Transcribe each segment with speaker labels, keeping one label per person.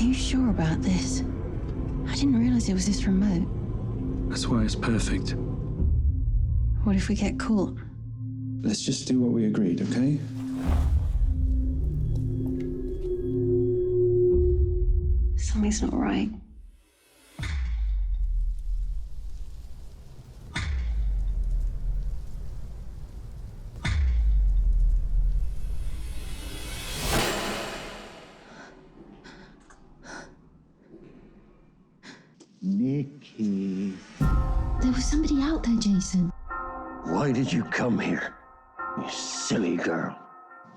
Speaker 1: you sure about this? I didn't realize it was this remote.
Speaker 2: That's why it's perfect.
Speaker 1: What if we get caught?
Speaker 2: Let's just do what we agreed, okay?
Speaker 1: Something's not right.
Speaker 3: Nikki.
Speaker 1: There was somebody out there, Jason.
Speaker 3: Why did you come here? You silly girl.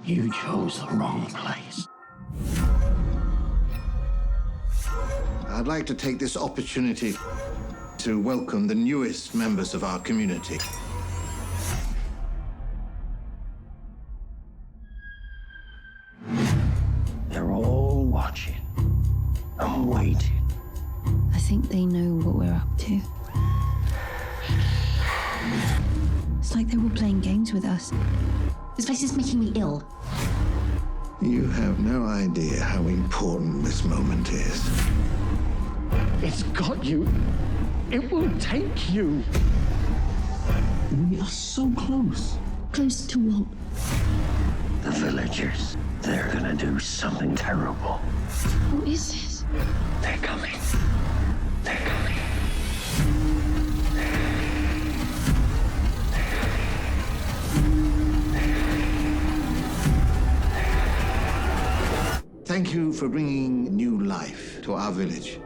Speaker 3: You chose the wrong place.
Speaker 4: I'd like to take this opportunity to welcome the newest members of our community.
Speaker 3: They're all watching. I'm waiting.
Speaker 1: I think they know what we're up to. It's like they're all playing games with us. This place is making me ill.
Speaker 4: You have no idea how important this moment is.
Speaker 3: It's got you. It will take you. We are so close.
Speaker 1: Close to what?
Speaker 3: The villagers. They're gonna do something terrible.
Speaker 1: What is this?
Speaker 3: They're coming. They're coming.
Speaker 4: Thank you for bringing new life to our village.